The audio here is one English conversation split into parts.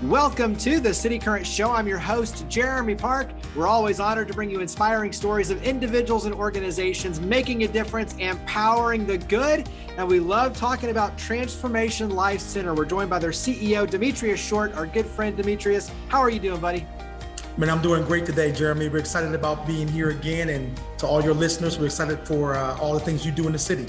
Welcome to the City Current Show. I'm your host, Jeremy Park. We're always honored to bring you inspiring stories of individuals and organizations making a difference and powering the good. And we love talking about Transformation Life Center. We're joined by their CEO, Demetrius Short, our good friend, Demetrius. How are you doing, buddy? Man, I'm doing great today, Jeremy. We're excited about being here again. And to all your listeners, we're excited for all the things you do in the city.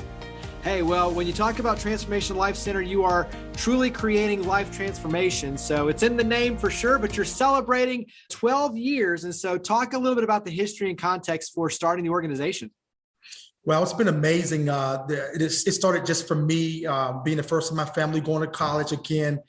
Hey, well, when you talk about Transformation Life Center, you are truly creating life transformation. So it's in the name for sure, but you're celebrating 12 years. And so talk a little bit about the history and context for starting the organization. Well, it's been amazing. It started just from me being the first in my family going to college again.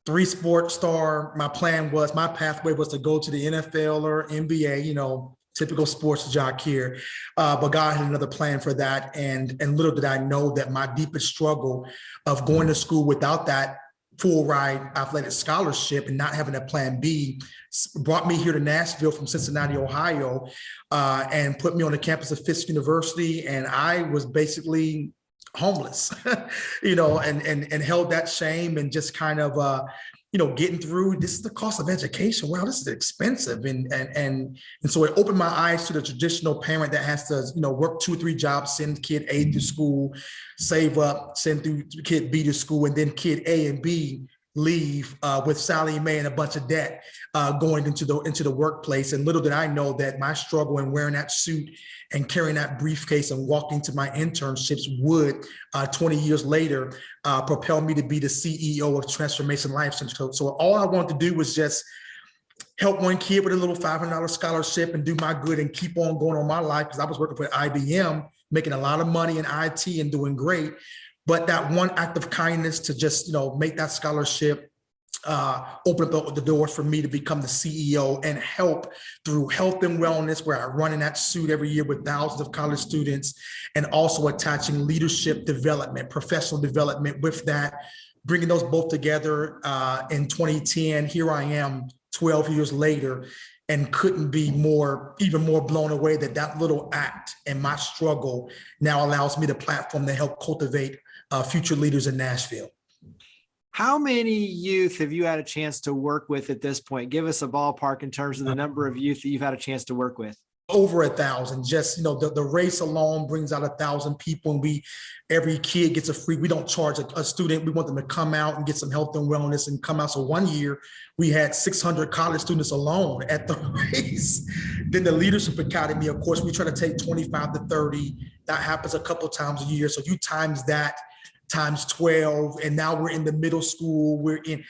3-sport star. My pathway was to go to the NFL or NBA, typical sports jock here. But God had another plan for that. And little did I know that my deepest struggle of going to school without that full ride athletic scholarship and not having a plan B brought me here to Nashville from Cincinnati, Ohio, and put me on the campus of Fisk University. And I was basically homeless, and held that shame and just kind of, getting through. This is the cost of education. Wow, this is expensive. And so it opened my eyes to the traditional parent that has to, work 2 or 3 jobs, send kid A to school, save up, send through kid B to school, and then kid A and B leave with Sally Mae and a bunch of debt going into the workplace. And little did I know that my struggle in wearing that suit and carrying that briefcase and walking to my internships would 20 years later propel me to be the CEO of Transformation Life Center. So all I wanted to do was just help one kid with a little $500 scholarship and do my good and keep on going on my life, because I was working for IBM, making a lot of money in IT and doing great. But that one act of kindness to just, make that scholarship open up the doors for me to become the CEO and help through health and wellness, where I run in that suit every year with thousands of college students, and also attaching leadership development, professional development with that, bringing those both together in 2010. Here I am 12 years later, and couldn't be even more blown away that little act and my struggle now allows me the platform to help cultivate future leaders in Nashville. How many youth have you had a chance to work with at this point? Give us a ballpark in terms of the number of youth that you've had a chance to work with. Over 1,000. Just, the race alone brings out 1,000 people, and every kid gets we don't charge a student. We want them to come out and get some health and wellness and come out. So one year we had 600 college students alone at the race. Then the Leadership Academy, of course, we try to take 25 to 30. That happens a couple of times a year. So you times that times 12. And now we're in the middle school. We're in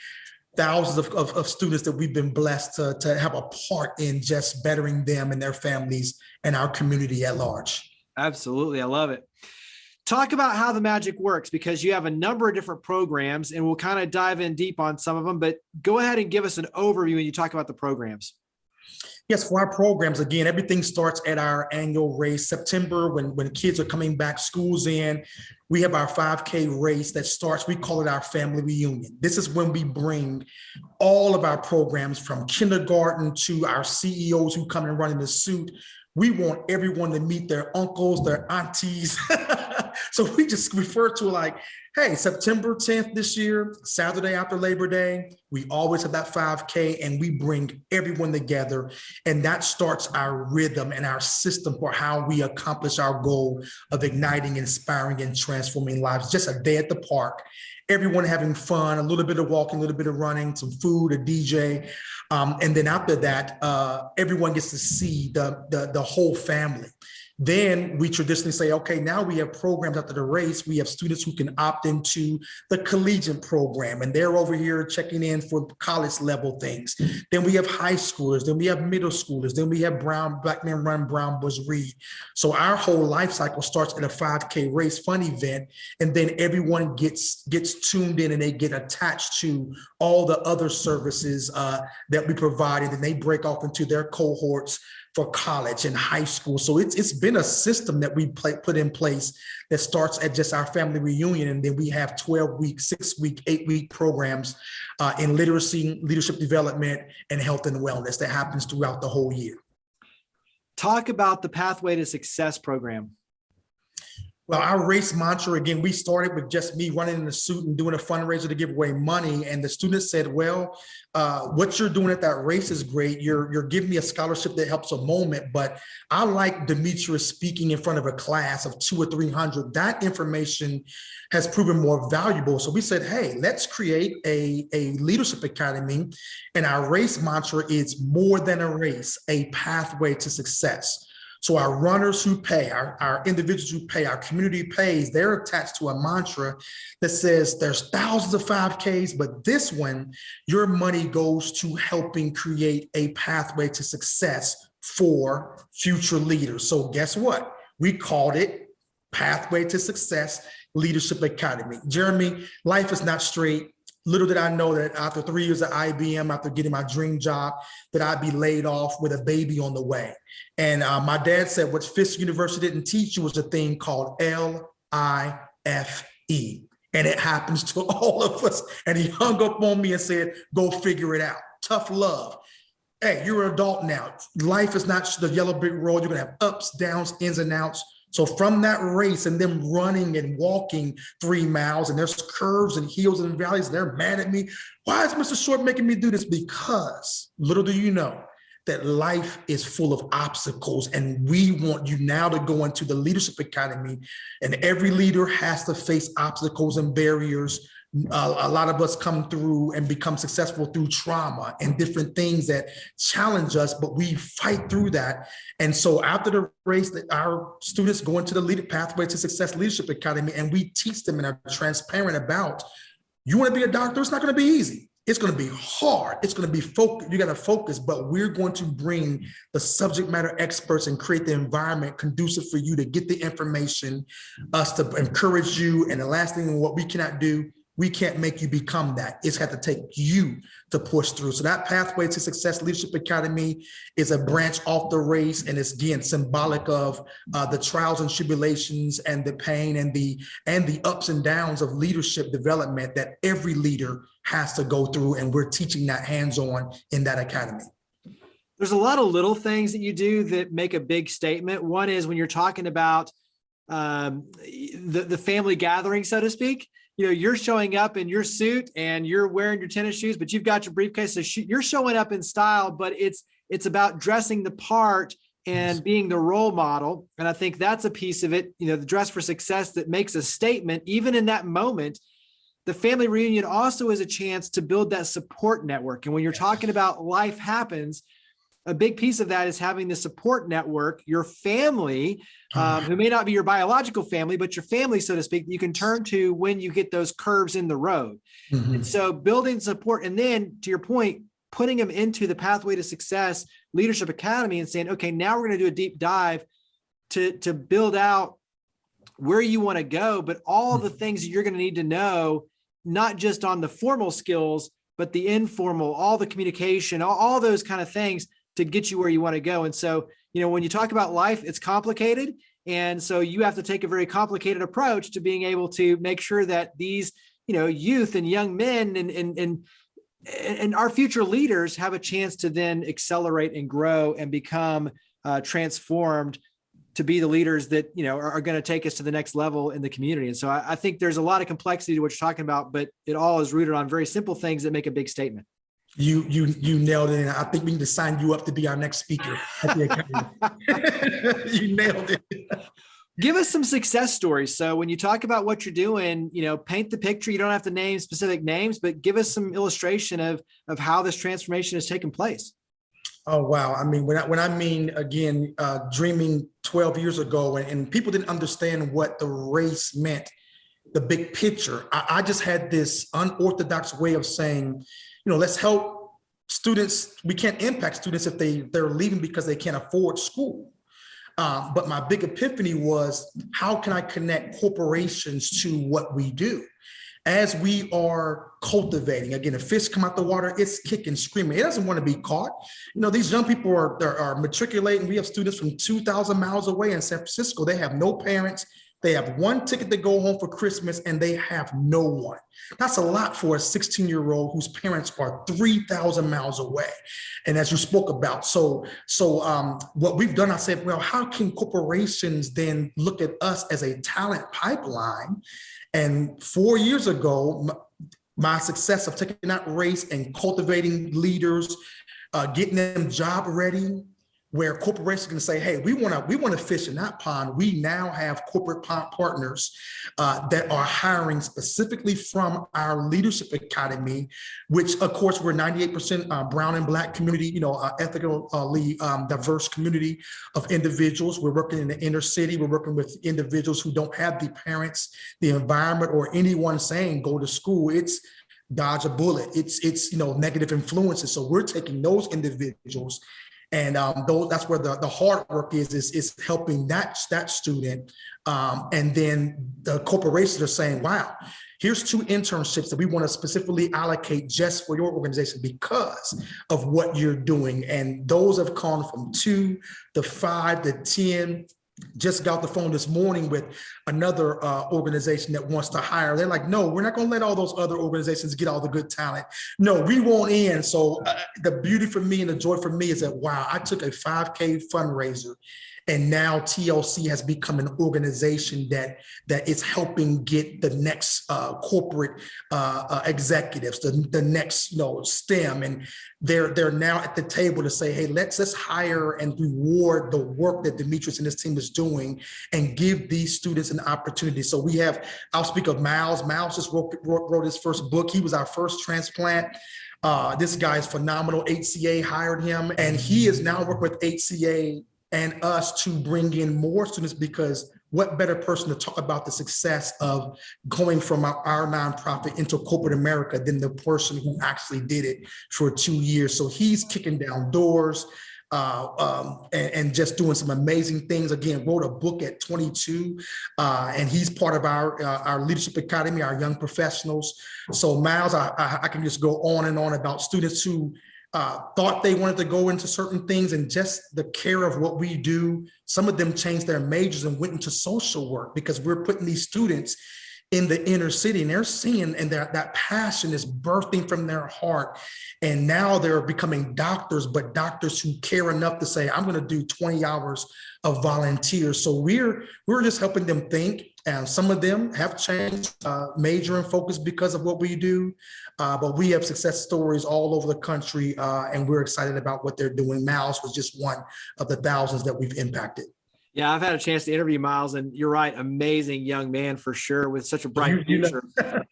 thousands of students that we've been blessed to have a part in just bettering them and their families and our community at large. Absolutely. I love it. Talk about how the magic works, because you have a number of different programs, and we'll kind of dive in deep on some of them, but go ahead and give us an overview when you talk about the programs. Yes, for our programs, again, everything starts at our annual race. September, when kids are coming back, school's in, we have our 5K race that starts, we call it our family reunion. This is when we bring all of our programs from kindergarten to our CEOs who come and run in the suit. We want everyone to meet their uncles, their aunties. So we just refer to it like, hey, September 10th this year, Saturday after Labor Day, we always have that 5K, and we bring everyone together. And that starts our rhythm and our system for how we accomplish our goal of igniting, inspiring, and transforming lives. Just a day at the park, everyone having fun, a little bit of walking, a little bit of running, some food, a DJ. And then after that, everyone gets to see the whole family. Then we traditionally say, okay, now we have programs after the race. We have students who can opt into the collegiate program, and they're over here checking in for college level things. Then we have high schoolers, then we have middle schoolers, then we have Black Men Run, Brown Boys Read. So our whole life cycle starts at a 5K race fun event, and then everyone gets tuned in and they get attached to all the other services that we provide, and then they break off into their cohorts for college and high school. So it's been a system that we put in place that starts at just our family reunion. And then we have 12-week, 6-week, 8-week programs in literacy, leadership development, and health and wellness that happens throughout the whole year. Talk about the Pathway to Success program. Well, our race mantra, again, we started with just me running in a suit and doing a fundraiser to give away money. And the students said, well, what you're doing at that race is great. You're giving me a scholarship that helps a moment, but I like Demetrius speaking in front of a class of 200 or 300. That information has proven more valuable. So we said, hey, let's create a leadership academy. And our race mantra is more than a race, a pathway to success. So our runners who pay, our individuals who pay, our community pays, they're attached to a mantra that says there's thousands of 5Ks, but this one, your money goes to helping create a pathway to success for future leaders. So guess what? We called it Pathway to Success Leadership Academy. Jeremy, life is not straight. Little did I know that after 3 years at IBM, after getting my dream job, that I'd be laid off with a baby on the way. And my dad said, what Fisk University didn't teach you was a thing called LIFE. And it happens to all of us. And he hung up on me and said, go figure it out. Tough love. Hey, you're an adult now. Life is not the yellow brick road. You're going to have ups, downs, ins and outs. So from that race and them running and walking 3 miles, and there's curves and hills and valleys, and they're mad at me. Why is Mr. Short making me do this? Because little do you know that life is full of obstacles, and we want you now to go into the Leadership Academy, and every leader has to face obstacles and barriers. A lot of us come through and become successful through trauma and different things that challenge us, but we fight through that. And so after the race, our students go into the Pathway to Success Leadership Academy, and we teach them and are transparent about, you want to be a doctor? It's not going to be easy. It's going to be hard. It's going to be focused. You got to focus, but we're going to bring the subject matter experts and create the environment conducive for you to get the information, us to encourage you. And the last thing, what we cannot do, we can't make you become that. It's got to take you to push through. So that Pathway to Success Leadership Academy is a branch off the race. And it's, again, symbolic of the trials and tribulations and the pain and the ups and downs of leadership development that every leader has to go through. And we're teaching that hands-on in that academy. There's a lot of little things that you do that make a big statement. One is when you're talking about the family gathering, so to speak. You know, you're showing up in your suit and you're wearing your tennis shoes, but you've got your briefcase. So you're showing up in style, but it's about dressing the part and being the role model. And I think that's a piece of it, you know, the dress for success that makes a statement, even in that moment. The family reunion also is a chance to build that support network. And when you're talking about life happens, a big piece of that is having the support network, your family, who may not be your biological family, but your family, so to speak, you can turn to when you get those curves in the road. And so building support, and then to your point, putting them into the Pathway to Success Leadership Academy and saying, okay, now we're going to do a deep dive to build out where you want to go, but all the things that you're going to need to know, not just on the formal skills, but the informal, all the communication, all those kind of things to get you where you want to go. And so, you know, when you talk about life, it's complicated. And so you have to take a very complicated approach to being able to make sure that these, you know, youth and young men and our future leaders have a chance to then accelerate and grow and become transformed to be the leaders that, you know, are going to take us to the next level in the community. And so I think there's a lot of complexity to what you're talking about, but it all is rooted on very simple things that make a big statement. You nailed it. And I think we need to sign you up to be our next speaker at the academy. You nailed it. Give us some success stories. So when you talk about what you're doing, you know, paint the picture. You don't have to name specific names, but give us some illustration of how this transformation has taken place. Oh, wow. I mean, when I mean, again, dreaming 12 years ago, and people didn't understand what the race meant, the big picture. I just had this unorthodox way of saying, you know, let's help students. We can't impact students if they're leaving because they can't afford school. But my big epiphany was, how can I connect corporations to what we do? As we are cultivating, again, if fish come out the water, it's kicking, screaming. It doesn't want to be caught. You know, these young people are matriculating. We have students from 2,000 miles away in San Francisco. They have no parents. They have one ticket to go home for Christmas and they have no one. That's a lot for a 16-year-old whose parents are 3,000 miles away. And as you spoke about, so what we've done, I said, well, how can corporations then look at us as a talent pipeline? And 4 years ago, my success of taking that race and cultivating leaders, getting them job ready, where corporations can say, hey, we want to fish in that pond. We now have corporate partners that are hiring specifically from our leadership academy, which of course we're 98% brown and black community, ethically diverse community of individuals. We're working in the inner city. We're working with individuals who don't have the parents, the environment, or anyone saying go to school. It's dodge a bullet. It's negative influences. So we're taking those individuals. And that's where the hard work is helping that student. And then the corporations are saying, wow, here's 2 internships that we want to specifically allocate just for your organization because of what you're doing. And those have gone from 2 to 5 to 10. Just got the phone this morning with another organization that wants to hire. They're like, no, we're not going to let all those other organizations get all the good talent. No, we won't in. So the beauty for me and the joy for me is that, wow, I took a 5K fundraiser and now TLC has become an organization that is helping get the next corporate executives, the next STEM, and they're now at the table to say, hey, let's hire and reward the work that Demetrius and his team is doing and give these students an opportunity. So I'll speak of Miles. Miles just wrote his first book. He was our first transplant. This guy is phenomenal. HCA hired him, and he is now working with HCA and us to bring in more students, because what better person to talk about the success of going from our nonprofit into corporate America than the person who actually did it for 2 years. So he's kicking down doors and just doing some amazing things. Again, wrote a book at 22, and he's part of our leadership academy, our young professionals. So Miles, I can just go on and on about students who thought they wanted to go into certain things, and just the care of what we do. Some of them changed their majors and went into social work because we're putting these students in the inner city, and they're seeing, and that passion is birthing from their heart. And now they're becoming doctors, but doctors who care enough to say, I'm going to do 20 hours of volunteers. So we're just helping them think. And some of them have changed major and focus because of what we do. But we have success stories all over the country, and we're excited about what they're doing. Miles was just one of the thousands that we've impacted. Yeah, I've had a chance to interview Miles, and you're right, amazing young man for sure, with such a bright future.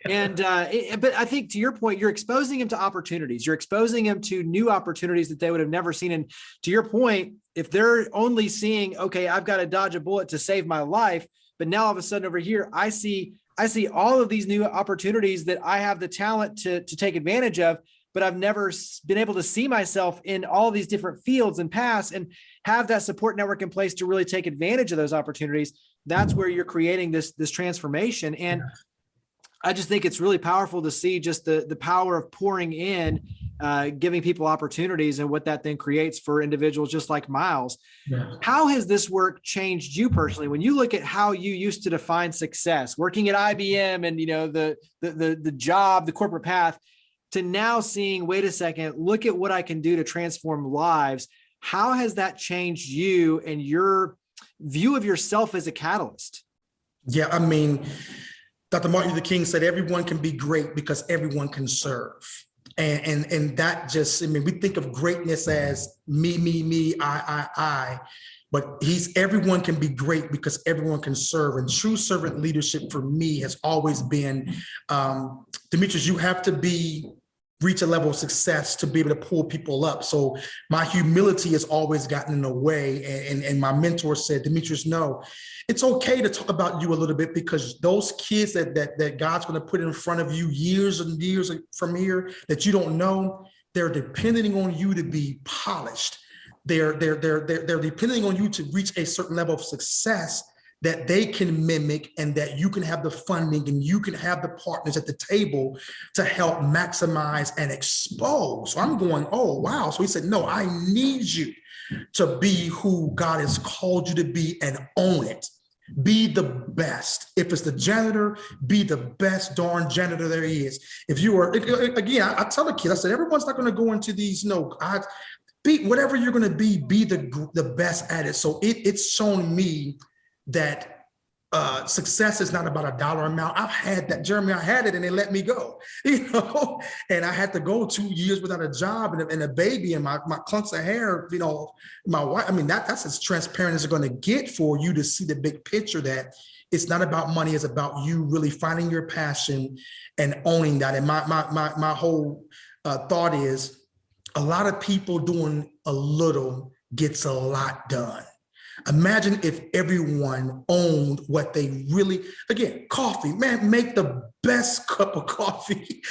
And but I think to your point, you're exposing him to opportunities. You're exposing him to new opportunities that they would have never seen. And to your point, if they're only seeing, okay, I've got to dodge a bullet to save my life, but now all of a sudden over here, I see all of these new opportunities that I have the talent to take advantage of, but I've never been able to see myself in all these different fields and paths and have that support network in place to really take advantage of those opportunities. That's where you're creating this transformation. And I just think it's really powerful to see just the power of pouring in, giving people opportunities, and what that then creates for individuals just like Miles. Yeah. How has this work changed you personally? When you look at how you used to define success, working at IBM and the job, the corporate path, to now seeing, wait a second, look at what I can do to transform lives. How has that changed you and your view of yourself as a catalyst? Yeah, I mean, Dr. Martin Luther King said, everyone can be great because everyone can serve. And that just, I mean, we think of greatness as me, I, but everyone can be great because everyone can serve. And true servant leadership for me has always been, Demetrius, you have to reach a level of success to be able to pull people up. So my humility has always gotten in the way. And my mentor said, Demetrius, no, it's okay to talk about you a little bit, because those kids that God's going to put in front of you years and years from here that you don't know, they're depending on you to be polished. They're depending on you to reach a certain level of success that they can mimic, and that you can have the funding and you can have the partners at the table to help maximize and expose. So I'm going, oh, wow. So he said, no, I need you to be who God has called you to be and own it. Be the best. If it's the janitor, be the best darn janitor there is. If you are, again, I tell the kids, I said, everyone's not going to go into these, be whatever you're going to be the best at it. So it's shown me that success is not about a dollar amount. I've had that, Jeremy. I had it and they let me go, and I had to go 2 years without a job and a baby and my clumps of hair, my wife. I mean, that's as transparent as it's going to get for you to see the big picture, that it's not about money. It's about you really finding your passion and owning that. And my whole thought is, a lot of people doing a little gets a lot done. Imagine if everyone owned what they really, again, coffee, man, make the best cup of coffee,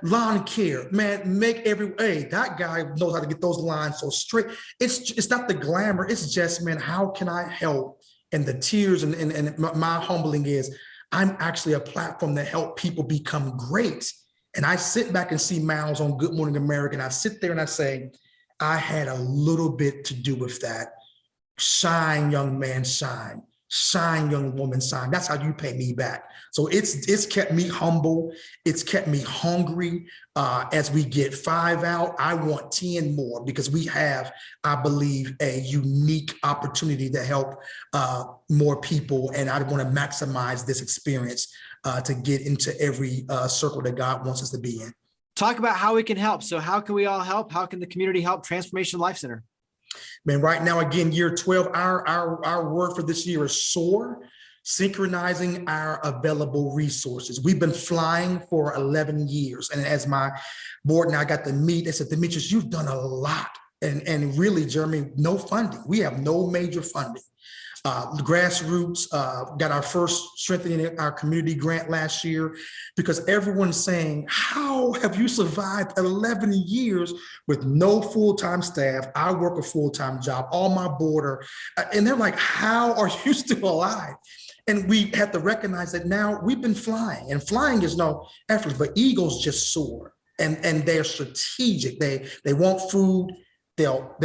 lawn care, man, hey, that guy knows how to get those lines so straight. It's not the glamour. It's just, man, how can I help? And the tears and my humbling is, I'm actually a platform that help people become great. And I sit back and see Miles on Good Morning America, and I sit there and I say, I had a little bit to do with that. Shine, young man, shine. Shine, young woman, shine. That's how you pay me back. So it's kept me humble. It's kept me hungry. As we get 5 out, I want 10 more, because we have, I believe, a unique opportunity to help more people. And I want to maximize this experience to get into every circle that God wants us to be in. Talk about how we can help. So how can we all help? How can the community help Transformation Life Center? Man, right now, again, year 12, our word for this year is SOAR, synchronizing our available resources. We've been flying for 11 years. And as my board and I got to meet, they said, Demetrius, you've done a lot. And really, Jeremy, no funding. We have no major funding. The grassroots got our first strengthening our community grant last year, because everyone's saying, how have you survived 11 years with no full-time staff? I work a full-time job, all my board and they're like, how are you still alive? And we have to recognize that now we've been flying, and flying is no effort, but eagles just soar, and they're strategic. They want food. They'll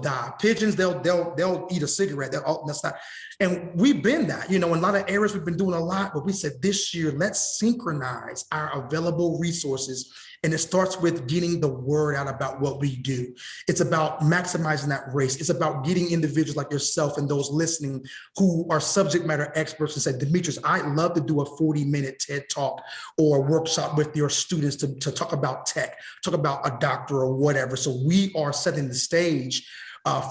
die. Pigeons, they'll eat a cigarette. That's not, and we've been that, in a lot of areas we've been doing a lot, but we said this year, let's synchronize our available resources. And it starts with getting the word out about what we do. It's about maximizing that race. It's about getting individuals like yourself and those listening who are subject matter experts and say, Demetrius, I'd love to do a 40-minute TED Talk or a workshop with your students to talk about tech, talk about a doctor or whatever. So we are setting the stage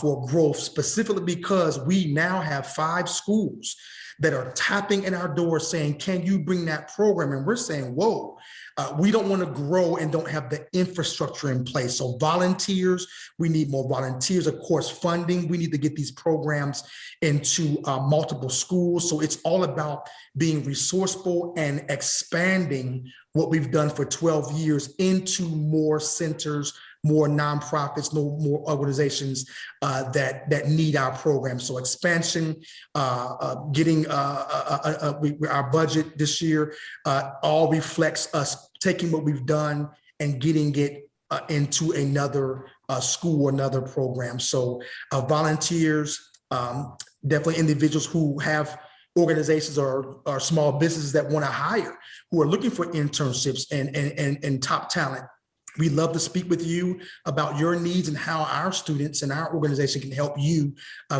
for growth, specifically because we now have 5 schools that are tapping in our door saying, can you bring that program? And we're saying, whoa. We don't want to grow and don't have the infrastructure in place. So volunteers, we need more volunteers. Of course, funding, we need to get these programs into multiple schools. So it's all about being resourceful and expanding what we've done for 12 years into more centers, more nonprofits, more organizations that need our program. So expansion, getting our budget this year all reflects us taking what we've done and getting it into another school or another program. So volunteers, definitely individuals who have organizations or small businesses that want to hire, who are looking for internships and top talent. We'd love to speak with you about your needs and how our students and our organization can help you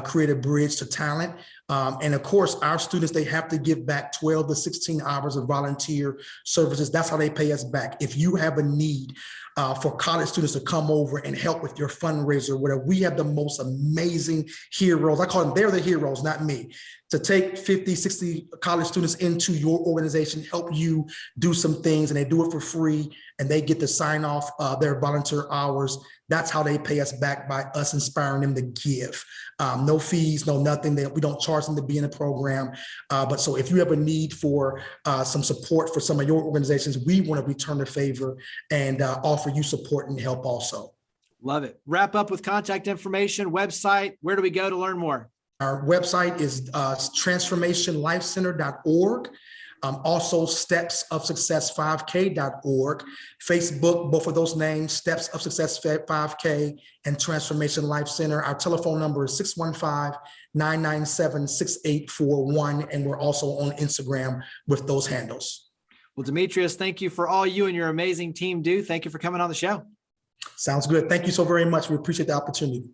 create a bridge to talent. And of course, our students, they have to give back 12 to 16 hours of volunteer services. That's how they pay us back. If you have a need for college students to come over and help with your fundraiser, whatever, we have the most amazing heroes. I call them, they're the heroes, not me. To take 50, 60 college students into your organization, help you do some things, and they do it for free, and they get to sign off their volunteer hours. That's how they pay us back, by us inspiring them to give. No fees, no nothing. We don't charge them to be in the program. But so if you have a need for some support for some of your organizations, we want to return the favor and offer you support and help also. Love it. Wrap up with contact information, website. Where do we go to learn more? Our website is transformationlifecenter.org. Also Steps of Success 5K.org, Facebook, both of those names, Steps of Success 5K and Transformation Life Center. Our telephone number is 615-997-6841. And we're also on Instagram with those handles. Well, Demetrius, thank you for all you and your amazing team do. Thank you for coming on the show. Sounds good. Thank you so very much. We appreciate the opportunity.